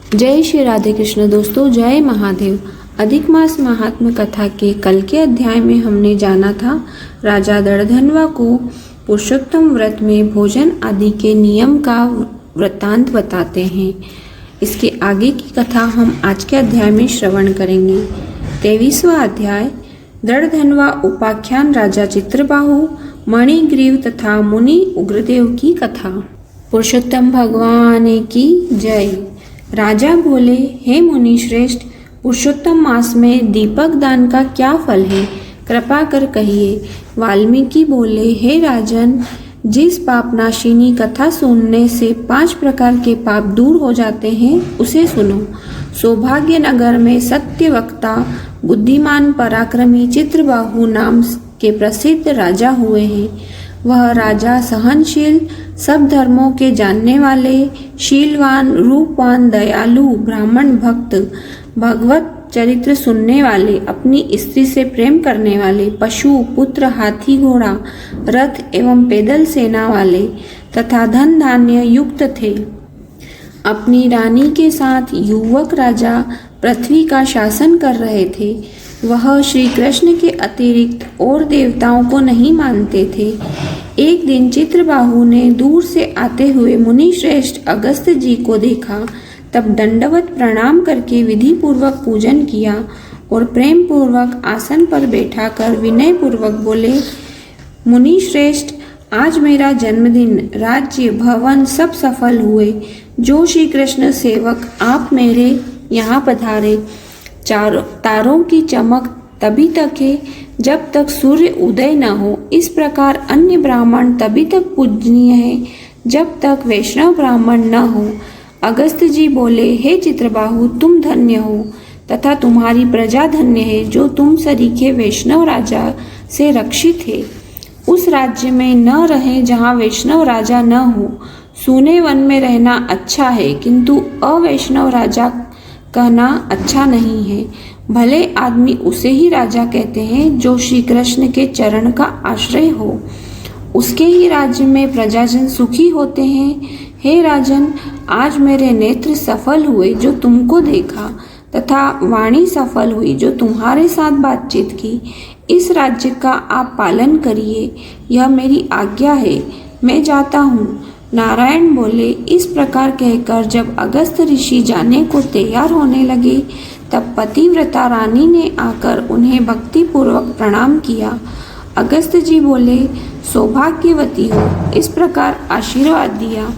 जय श्री राधे कृष्ण। दोस्तों, जय महादेव। अधिक मास महात्म्य कथा के कल के अध्याय में हमने जाना था राजा दर्दधनवा को पुरुषोत्तम व्रत में भोजन आदि के नियम का वृत्तांत बताते हैं। इसके आगे की कथा हम आज के अध्याय में श्रवण करेंगे। 23वां अध्याय दर्दधनवा उपाख्यान राजा चित्रबाहु, मणिग्रीव तथा मुनि उग्रदेव की कथा। पुरुषोत्तम भगवान की जय। राजा बोले, हे मुनि श्रेष्ठ, पुरुषोत्तम मास में दीपक दान का क्या फल है, कृपा कर कहिए। वाल्मीकि बोले, हे राजन, जिस पापनाशिनी कथा सुनने से 5 प्रकार के पाप दूर हो जाते हैं उसे सुनो। सौभाग्य नगर में सत्य वक्ता, बुद्धिमान, पराक्रमी चित्रबाहु नाम के प्रसिद्ध राजा हुए हैं। वह राजा सहनशील, सब धर्मों के जानने वाले, शीलवान, रूपवान, दयालु, ब्राह्मण भक्त, भगवत चरित्र सुनने वाले, अपनी स्त्री से प्रेम करने वाले, पशु, पुत्र, हाथी, घोड़ा, रथ एवं पैदल सेना वाले तथा धन धान्य युक्त थे। अपनी रानी के साथ युवक राजा पृथ्वी का शासन कर रहे थे। वह श्री कृष्ण के अतिरिक्त और देवताओं को नहीं मानते थे। एक दिन चित्रबाहु ने दूर से आते हुए मुनि श्रेष्ठ अगस्त्य जी को देखा। तब दंडवत प्रणाम करके विधि पूर्वक पूजन किया और प्रेम पूर्वक आसन पर बैठाकर विनय पूर्वक बोले, मुनि श्रेष्ठ, आज मेरा जन्मदिन, राज्य, भवन सब सफल हुए। जो श्री कृष्ण सेवक आप मेरे यहाँ पधारे। तारों की चमक तभी तक है जब तक सूर्य उदय न हो। इस प्रकार अन्य ब्राह्मण तभी तक पूजनीय है जब तक वैष्णव ब्राह्मण न हो। अगस्त्य जी बोले, हे चित्रबाहु, तुम धन्य हो तथा तुम्हारी प्रजा धन्य है जो तुम सरीखे वैष्णव राजा से रक्षित है। उस राज्य में न रहे जहाँ वैष्णव राजा न हो। सूने वन में रहना अच्छा है, किंतु अवैष्णव राजा कहना अच्छा नहीं है। भले आदमी उसे ही राजा कहते हैं जो श्री कृष्ण के चरण का आश्रय हो। उसके ही राज्य में प्रजाजन सुखी होते हैं। हे राजन, आज मेरे नेत्र सफल हुए जो तुमको देखा, तथा वाणी सफल हुई जो तुम्हारे साथ बातचीत की। इस राज्य का आप पालन करिए, यह मेरी आज्ञा है। मैं जाता हूँ। नारायण बोले। इस प्रकार कहकर जब अगस्त्य ऋषि जाने को तैयार होने लगे, तब पतिव्रता रानी ने आकर उन्हें भक्ति पूर्वक प्रणाम किया। अगस्त्य जी बोले, सौभाग्यवती हो। इस प्रकार आशीर्वाद दिया।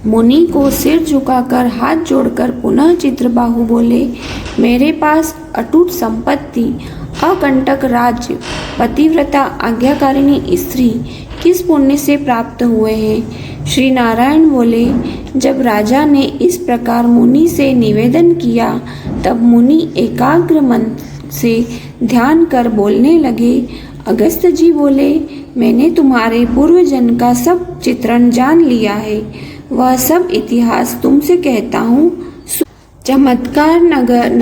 मुनि को सिर झुकाकर हाथ जोड़कर पुनः चित्रबाहु बोले, मेरे पास अटूट संपत्ति, अकंटक राज्य, पतिव्रता, आज्ञाकारिणी स्त्री किस पुण्य से प्राप्त हुए हैं। श्री नारायण बोले, जब राजा ने इस प्रकार मुनि से निवेदन किया, तब मुनि एकाग्र मन से ध्यान कर बोलने लगे। अगस्त्य जी बोले, मैंने तुम्हारे पूर्व जन्म का सब चित्रण जान लिया है। वह सब इतिहास तुमसे कहता हूँ। चमत्कार नगर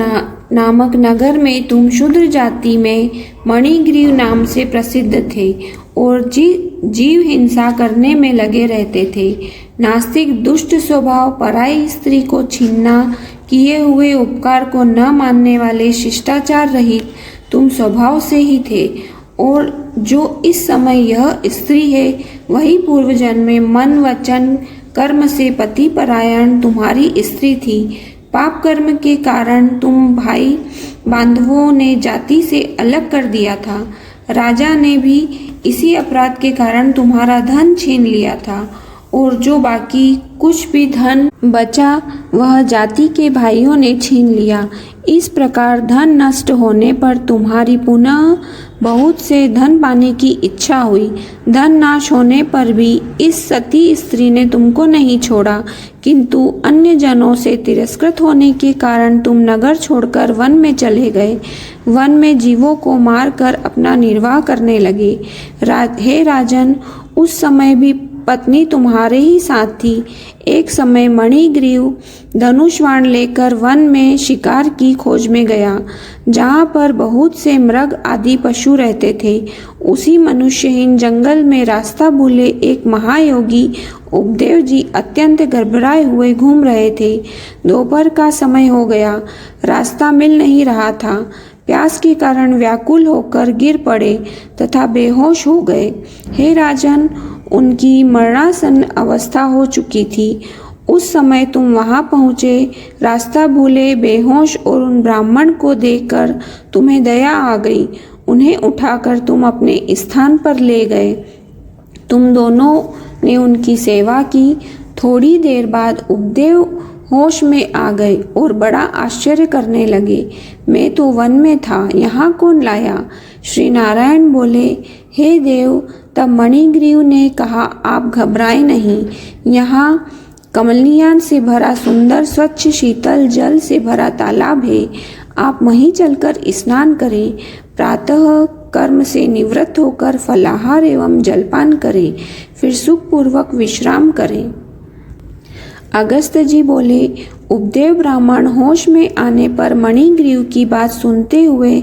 नामक नगर में तुम शूद्र जाति में मणिग्रीव नाम से प्रसिद्ध थे और जीव हिंसा करने में लगे रहते थे। नास्तिक, दुष्ट स्वभाव, पराई स्त्री को छीनना, किए हुए उपकार को न मानने वाले, शिष्टाचार रहित तुम स्वभाव से ही थे। और जो इस समय यह स्त्री है, वही पूर्व जन्म में मन, वचन, कर्म से पति परायण तुम्हारी स्त्री थी। पाप कर्म के कारण तुम भाई बांधवों ने जाति से अलग कर दिया था। राजा ने भी इसी अपराध के कारण तुम्हारा धन छीन लिया था, और जो बाकी कुछ भी धन बचा वह जाति के भाइयों ने छीन लिया। इस प्रकार धन नष्ट होने पर तुम्हारी पुनः बहुत से धन पाने की इच्छा हुई। धन नाश होने पर भी इस सती स्त्री ने तुमको नहीं छोड़ा, किंतु अन्य जनों से तिरस्कृत होने के कारण तुम नगर छोड़कर वन में चले गए। वन में जीवों को मारकर अपना निर्वाह करने लगे। हे राजन, उस समय भी पत्नी तुम्हारे ही साथ थी। एक समय मणिग्रीव धनुष बाण लेकर वन में शिकार की खोज में गया, जहाँ पर बहुत से मृग आदि पशु रहते थे। उसी मनुष्यहीन जंगल में रास्ता भूले एक महायोगी उपदेव जी अत्यंत घबराए हुए घूम रहे थे। दोपहर का समय हो गया, रास्ता मिल नहीं रहा था। प्यास के कारण व्याकुल होकर गिर पड़े तथा बेहोश हो गए। हे राजन, उनकी मरणासन्न अवस्था हो चुकी थी। उस समय तुम वहां पहुंचे, रास्ता भूले, बेहोश और उन ब्राह्मण को देखकर तुम्हें दया आ गई। उन्हें उठाकर तुम अपने स्थान पर ले गए। तुम दोनों ने उनकी सेवा की। थोड़ी देर बाद उपदेव होश में आ गए और बड़ा आश्चर्य करने लगे। मैं तो वन में था, यहाँ कौन लाया? श्री नारायण बोले, हे देव। तब मणिग्रीव ने कहा, आप घबराए नहीं। यहाँ कमलियान से भरा सुंदर स्वच्छ शीतल जल से भरा तालाब है। आप वहीं चलकर स्नान करें। प्रातः कर्म से निवृत्त होकर फलाहार एवं जलपान करें, फिर सुखपूर्वक विश्राम करें। अगस्त जी बोले, उपदेव ब्राह्मण होश में आने पर मणिग्रीव की बात सुनते हुए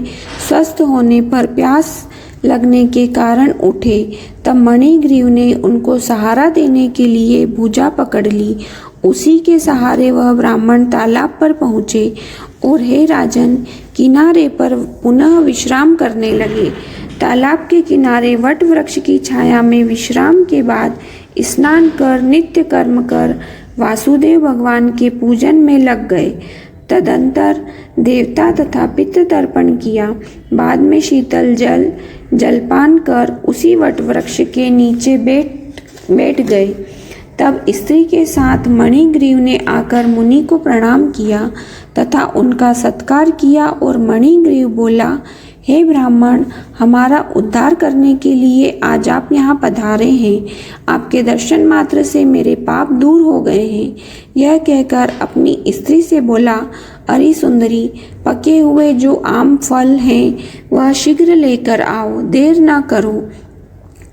स्वस्थ होने पर प्यास लगने के कारण उठे। तब मणिग्रीव ने उनको सहारा देने के लिए भुजा पकड़ ली। उसी के सहारे वह ब्राह्मण तालाब पर पहुँचे और हे राजन, किनारे पर पुनः विश्राम करने लगे। तालाब के किनारे वट वृक्ष की छाया में विश्राम के बाद स्नान कर नित्य कर्म कर वासुदेव भगवान के पूजन में लग गए। तदंतर देवता तथा पितृ तर्पण किया। बाद में शीतल जलपान कर उसी वट वृक्ष के नीचे बैठ गए। तब स्त्री के साथ मणिग्रीव ने आकर मुनि को प्रणाम किया तथा उनका सत्कार किया और मणिग्रीव बोला, हे ब्राह्मण, हमारा उद्धार करने के लिए आज आप यहाँ पधारे हैं। आपके दर्शन मात्र से मेरे पाप दूर हो गए हैं। यह कहकर अपनी स्त्री से बोला, अरे सुंदरी, पके हुए जो आम फल हैं वह शीघ्र लेकर आओ, देर ना करो,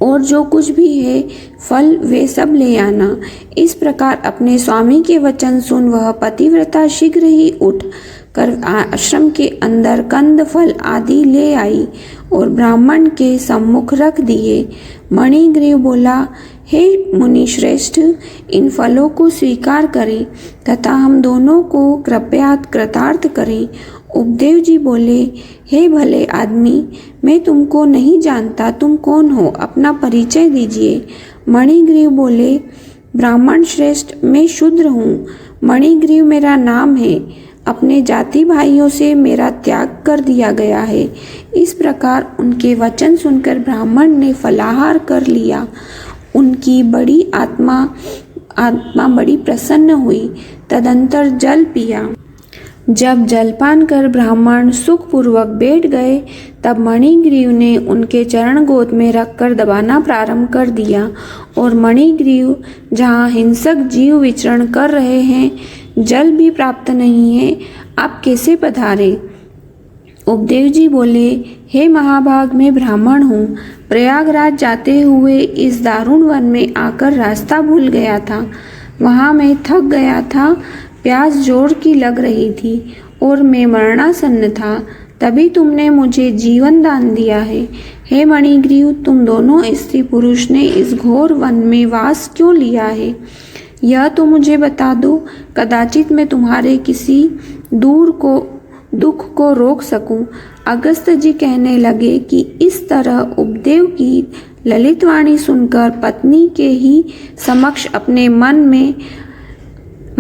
और जो कुछ भी है फल वे सब ले आना। इस प्रकार अपने स्वामी के वचन सुन वह पतिव्रता शीघ्र ही उठ कर आश्रम के अंदर कंद फल आदि ले आई और ब्राह्मण के सम्मुख रख दिए। मणिग्रीव बोला, हे मुनि श्रेष्ठ, इन फलों को स्वीकार करें तथा हम दोनों को कृपया कृतार्थ करें। उपदेव जी बोले, हे भले आदमी, मैं तुमको नहीं जानता, तुम कौन हो? अपना परिचय दीजिए। मणिग्रीव बोले, ब्राह्मण श्रेष्ठ, मैं शूद्र हूँ। मणिग्रीव मेरा नाम है। अपने जाति भाइयों से मेरा त्याग कर दिया गया है। इस प्रकार उनके वचन सुनकर ब्राह्मण ने फलाहार कर लिया। उनकी बड़ी आत्मा बड़ी प्रसन्न हुई। तदंतर जल पिया। जब जलपान कर ब्राह्मण सुखपूर्वक बैठ गए, तब मणिग्रीव ने उनके चरण गोद में रखकर दबाना प्रारंभ कर दिया और मणिग्रीव जहाँ हिंसक जीव विचरण कर रहे हैं, जल भी प्राप्त नहीं है, आप कैसे पधारे? उपदेव जी बोले, हे महाभाग, मैं ब्राह्मण हूँ। प्रयागराज जाते हुए इस दारुण वन में आकर रास्ता भूल गया था। वहाँ मैं थक गया था, प्यास जोर की लग रही थी और मैं मरणासन्न था। तभी तुमने मुझे जीवन दान दिया है। हे मणिग्रीव, तुम दोनों स्त्री पुरुष ने इस घोर वन में वास क्यों लिया है, यह तो मुझे बता दो। कदाचित मैं तुम्हारे किसी दुख को रोक सकूं। अगस्त जी कहने लगे कि इस तरह उपदेव की ललित वाणी सुनकर पत्नी के ही समक्ष अपने मन में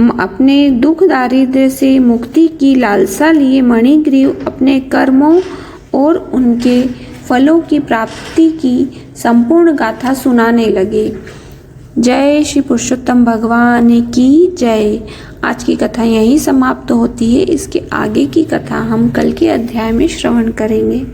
अपने दुख दारिद्र्य से मुक्ति की लालसा लिए मणिग्रीव अपने कर्मों और उनके फलों की प्राप्ति की संपूर्ण गाथा सुनाने लगे। जय श्री पुरुषोत्तम भगवान की जय। आज की कथा यहीं समाप्त होती है। इसके आगे की कथा हम कल के अध्याय में श्रवण करेंगे।